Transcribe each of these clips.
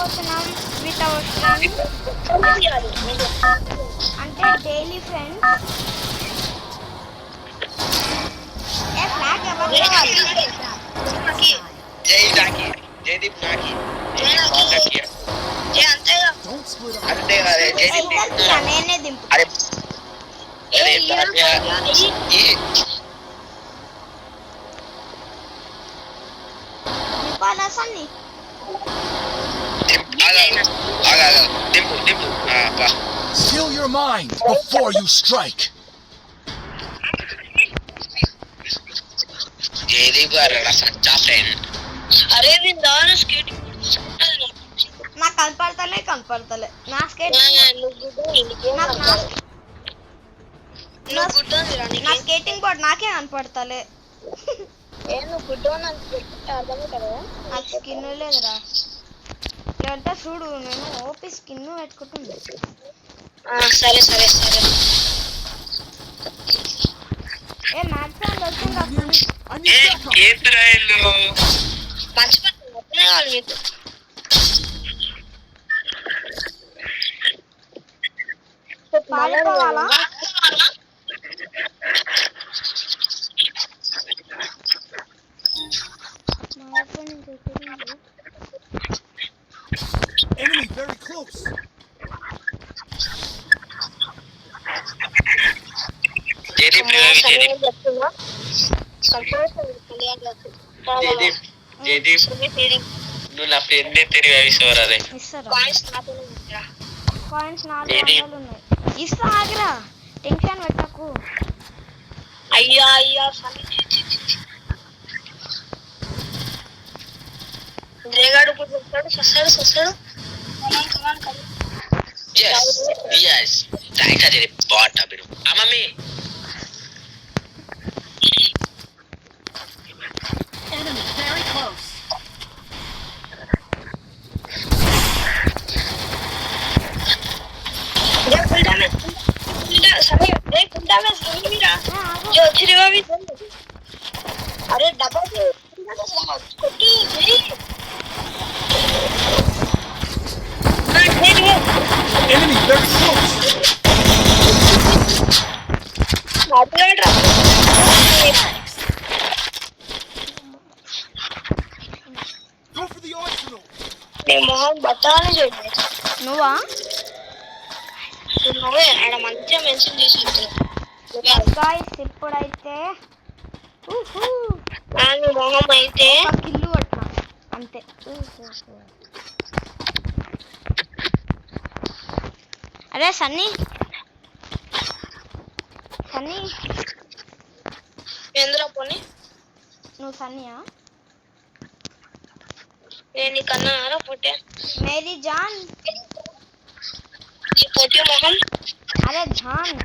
పోతున్నాం with our friends అంటే daily friends. ఏ flag ఎవరు కావాలి? జయదీప్ నాకి నేనే దింపు. సన్ని Still your mind before you strike. Jaydeep గారు సచ్చా ఫ్రెండ్. అరే విందాన స్కేటింగ్ నాకు కనపడతలే నా స్కేటింగ్ నా స్కేటింగ్ బోర్డ్ నాకే కనపడతలే. నాకు స్కిన్ లేదురా. లేదంటే చూడు నేను ఓపీ స్కిన్ పెట్టుకుంటుంది. సరే సరే సరే ఏ మ్యాక్స్ అని వచ్చిందా? పారిపోవాలా? Enemy very close. నువ్వు నా ఫ్రెండ్ తెలియసోరాదే కాయిన్స్ 400 ఉన్నాయి. ఇస్తా ఆగిరా, టెన్షన్ పెట్టకు. అయ్యా అయ్యా రేగాడు వస్తాడు సస్తాడు సస్తాడు. yes yes రైట్ అదే బాట్ అబిరు అమ్మమ్మి. Enemy very close. अरे double Enemy very close. Go for the arsenal. Mohan बताने जो నువ్వా? నువ్వే ఆడ మంచిగా మెన్షన్ చేసి గాయ్స్ ఇప్పుడైతే అని మొహం అయితే ఒక కిల్లు కొట్టినా అంతే. అరే సన్నీ సన్నీ ఎందులో పోనీ నువ్వు సన్నీయా? నేను కన్నా పొట్టే మేరీ జాన్ పొట్టి మొహం. అరే జాన్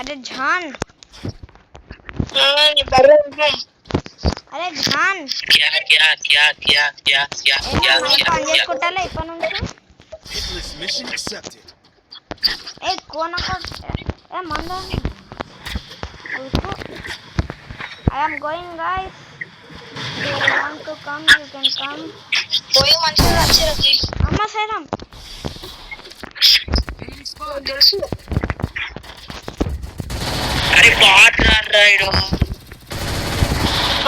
अरे जान अरे जान क्या क्या क्या क्या क्या क्या क्या చేసుకుంటాలే ఇప్పటి నుంచి. Hitless mission accepted. ఏ కోనక ఏ మంద I am going guys. You want to come you can come. పోయి మంచిగా వచ్చేది అమ్మ సైరం తెలుసు. అరే బాట్ రాడు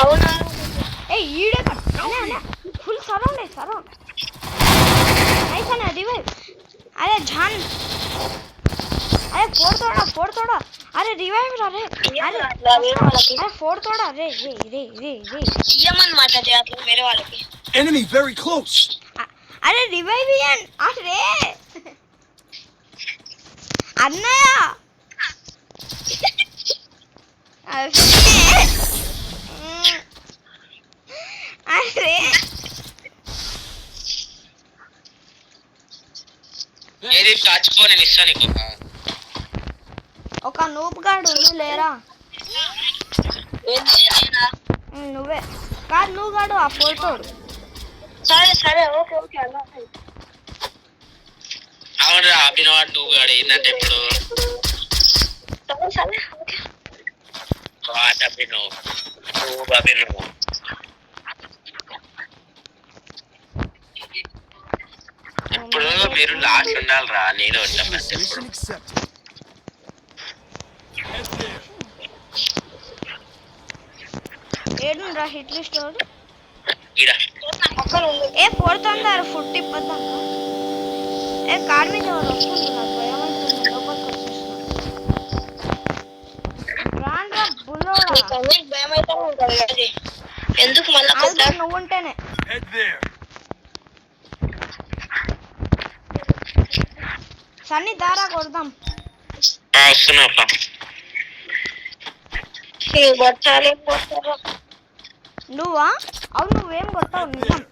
అవునా? ఏ ఈడే ఫుల్ సరౌండ్ ऐसा रिवाइव. अरे जान अरे फोड़ तोड़ा अरे रिवाइव रे अरे फोड़ तोड़ा रे रे रे रे रे यमन माता दे आप मेरे वाले की. Enemy very close. अरे रिवाइव यार अरे अन्नया अरे ఏది టచ్‌ఫోన్ నేను ఇస్తా నీకు. ఒక నూబ్ గాడు నువ్వు లేరా? ఏందినా నువ్వే కాదు నువ్వు గాడు ఆ ఫోటోడు. సరే సరే ఓకే ఓకే అన్న. అవునరా అభినవ్ నువ్వు గాడు ఏందంటే ఇప్పుడు సరే ఓకే బాట్ అభినవ్ నువ్వు అభినవ్ మీరు లాస్ట్ ఉండాలిరా, నేను ఉంటాను Mission accepted. Head there. ఏడుండ్రా హిట్ లిస్ట్ వాడు ఈడ ఏ పోడుతుందారు ఫుడ్ ఇప్పద్దాం ఏ కార్ మీద ఎవరు వస్తుంది నాకు భయం అవుతుంది లోపలికి వచ్చేసిన రాండ్రా బుల్లోడా భయం అయితే ఉంటుంది అది ఎందుకు మళ్ళీ అది నువ్వు ఉంటేనే Head there. సన్ని దారా కొడదాం వస్తున్నా కొట్టాలి నువ్వా అవును నువ్వేం కొట్టావు నిజం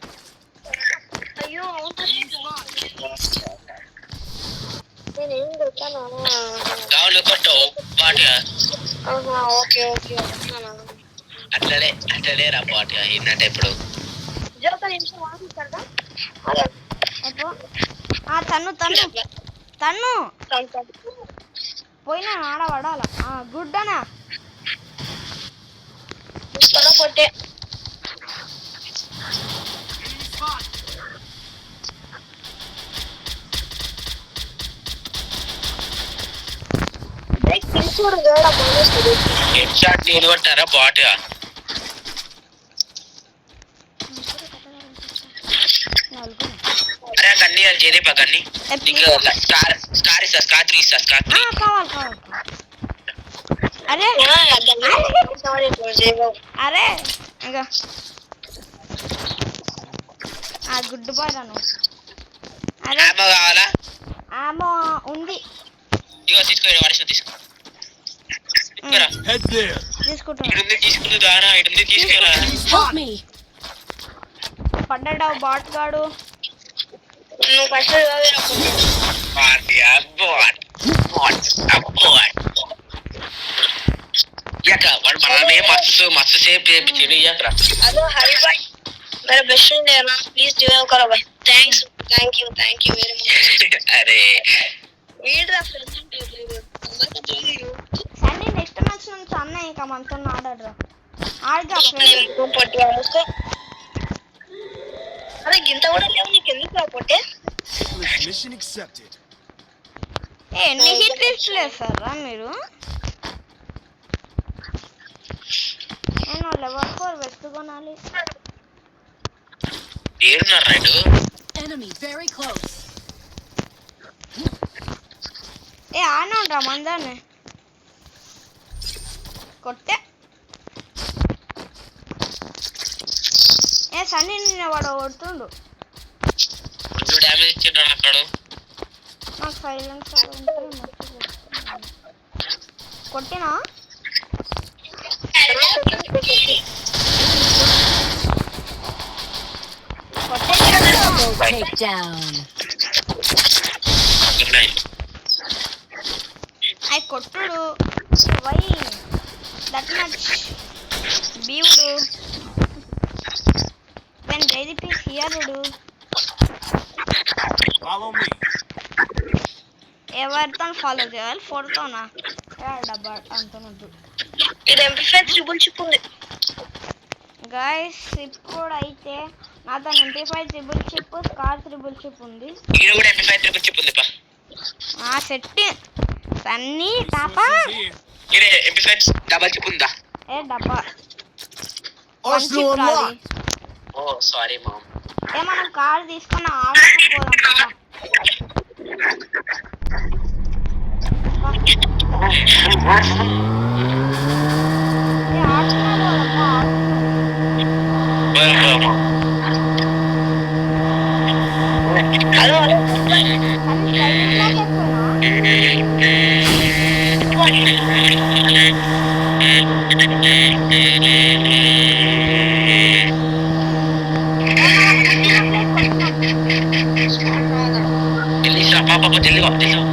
అయ్యో నేనేం కొట్టాను డౌన్ కొట్టావు బాటిగా ఓకే ఓకే అట్లనే రా బాటిగా ఏంటంటే ఇప్పుడు తన్ను తన్ను తన్ను పోయినా ఆడ పడాల గుడ్ అనా కొట్టే హెడ్ షాట్ నేను కొట్టారా బాటిగా అరే కన్నీ అది చేదే పక్కన్ని స్కార్ ఇస్తా స్కార్ 3 ఇస్తా స్కార్ 3 కావాలి అరే అరే ఇంకా గుడ్ బాయ్ రాను అరే ఆమో కావాలా ఆమో ఉంది ఇగో తీసుకో వాడిసిన తీసుకో తీసుకురా Head there. తీసుకుంటా ఇడుంది తీసుకుందారా ఇడుంది తీసుకురా పడ్డావు బాట్ గాడు నువ్వు ఫస్ట్ పార్టీ అబ్బోట్ याक वाड మనమే మస్తు సేవ్ చేయించిండు యాక్రా హలో హరి భాయ్ मेरा बेस्ट फ्रेंड है ना प्लीज डिवाइव करो भाई थैंक यू वेरी मच अरे वीड रा फ्रेंड సన్నీ నెక్స్ట్ మ్యాచ్ నుంచి అన్న ఇంకా మనతో ఆడరా ఆడగా ఫ్రెండ్ పొట్టి అనుకో అరే గింత కూడా లేవు నీకు ఎందుకు రా పొట్టే Mission accepted. ఎన్ని హిట్ లిస్ట్ లేసారా మీరు నేను లెవెల్ 4 వెస్ట్ కొనాలి ఏడున్నారు రైట్ Enemy very close. ఏ ఆనండ్రా మందానే కొట్టే ఏ సన్నీ నిన్న వాడు కొడుతుండు కొంచెం డ్యామేజ్ ఇచ్చిండ్రా అక్కడ నాకు సైలెన్స్ కొట్టినా Take down. గుడ్ నైట్ అయి కొట్టుడు వై దట్ మచ్ బీవుడు వెన్ జైదీప్ ఈస్ హియరుడు Follow me. ఎవరితో ఫాలో చేయాలి ఫోర్తోనా డబ్బా అంటున్నట్టు ఇది ఎంపీ5 ట్రిపుల్ చిప్ ఉంది గైస్ ఇప్పుడైతే నాతో MP five triple chip SCAR triple chip ఉంది ఇది కూడా ఎంపీ5 ట్రిపుల్ చిప్ ఉంది పా సెట్ సన్నీ టాపా ఇది ఎంపీ5 డబుల్ చిప్ ఉందా ఏ డబ్బా Arsenal unlocked. ఓ సారీ మామ్ ఏ మనం కార్ తీసుకొని ఆడుకోదాం ఏ ఆడుతున్నారు హలో जल्दी से पापा जल्दी वापस जाओ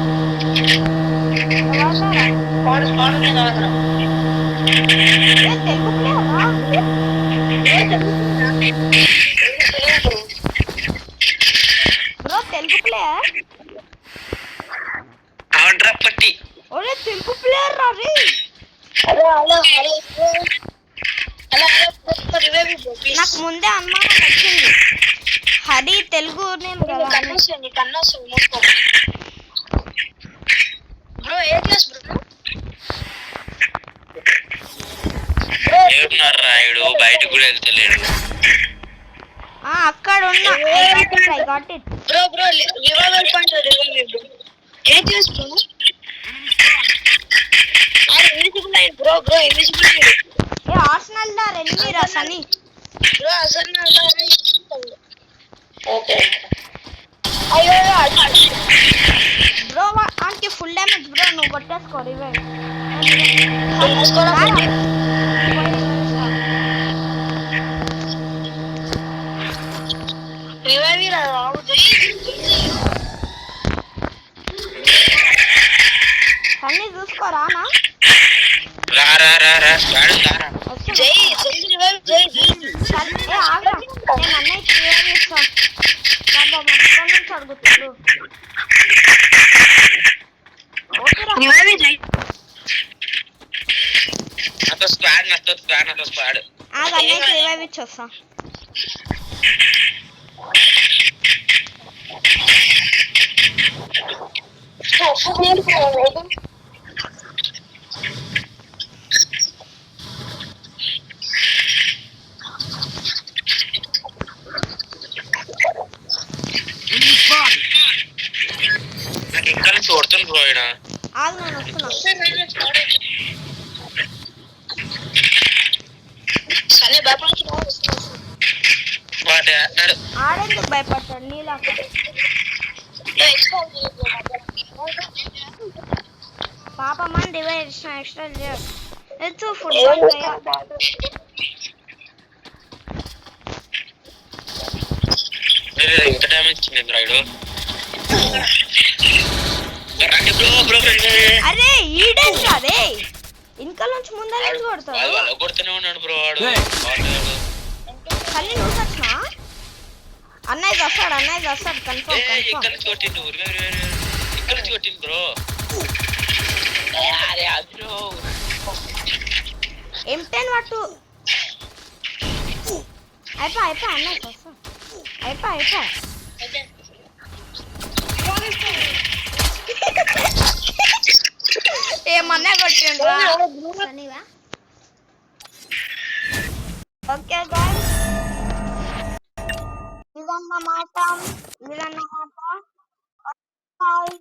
బ్రో తెలుగు ప్లేయర్ ఆండ్రా పట్టి ఒరే తెలుగు ప్లేయర్ రా రే నాకు ముందే అనుమానం వచ్చింది అది తెలుగు నేమ్ కదా. కన్నొస్తుంది మూసుకో. బ్రో ఏ క్లాస్ బ్రో? ఏడున్నారు రాయుడు బయట కూడా వెళ్తలేడు. అక్కడ ఉన్నా. I got it. Bro revival point revival bro. A class bro? Invisible అయ్యి బ్రో ఇన్విజిబుల్ అయ్యి. ఏ ఆర్సనల్ దా ఎనిమి రా సని. బ్రో అసలు ఓకే. అయ్యో bro aunty full damage bro. నువ్వు కొట్టేసుకో రివైవ్. రివైవ్ రావు సన్ని చూసుకోరానా. రా రా రా రా రాడు రారా. జై రివైవ్ జై. ఏ ఆగా నేను అన్నయ్యకి రివైవ్ ఇస్తా. బాబా మొత్తం నుంచి అడుగుతాడు. ఓకేరా రివైవ్ జై. నాతో స్క్వాడ్ ఆగా అన్నయ్యకి రివైవ్ ఇచ్చొస్తా. నాకు ఇంకా నుంచి కొడుతుంది బ్రో ఈడ. ఆగు నేను వస్తున్నా. సరే భయపడుతున్నావు. వాడు అన్నాడు ఆడేందుకు భయపడతాడు నీలాక. పాప మన రివైవ్ ఇచ్చిన ఎక్స్ట్రా చేయొచ్చు. ఫుట్బాల్ ఇంత డ్యామేజ్ ఇచ్చింది రాయుడు. బ్రో అరే ఈడేం కాదే ఇంకా నుంచి ముందర నుంచి కొడతాడు. వాళ్ళ కొడుతూనే ఉన్నాడు బ్రో వాడు. కళ్ళు నువ్వు వచ్చినా అన్నయ్య వస్తాడు కన్ఫర్మ్. ఇక్కడ నుంచి కొట్టిండు ఇక్కడ నుంచి కొట్టిండు బ్రో. అరే బ్రో M10 పట్టు. అయిపోయి అన్నయ్య వస్తా. అయిపోయి ఏమన్నా కొట్టిండ్రా. ఓకే గాయ్స్ ఇదన్నమాట. బాయ్.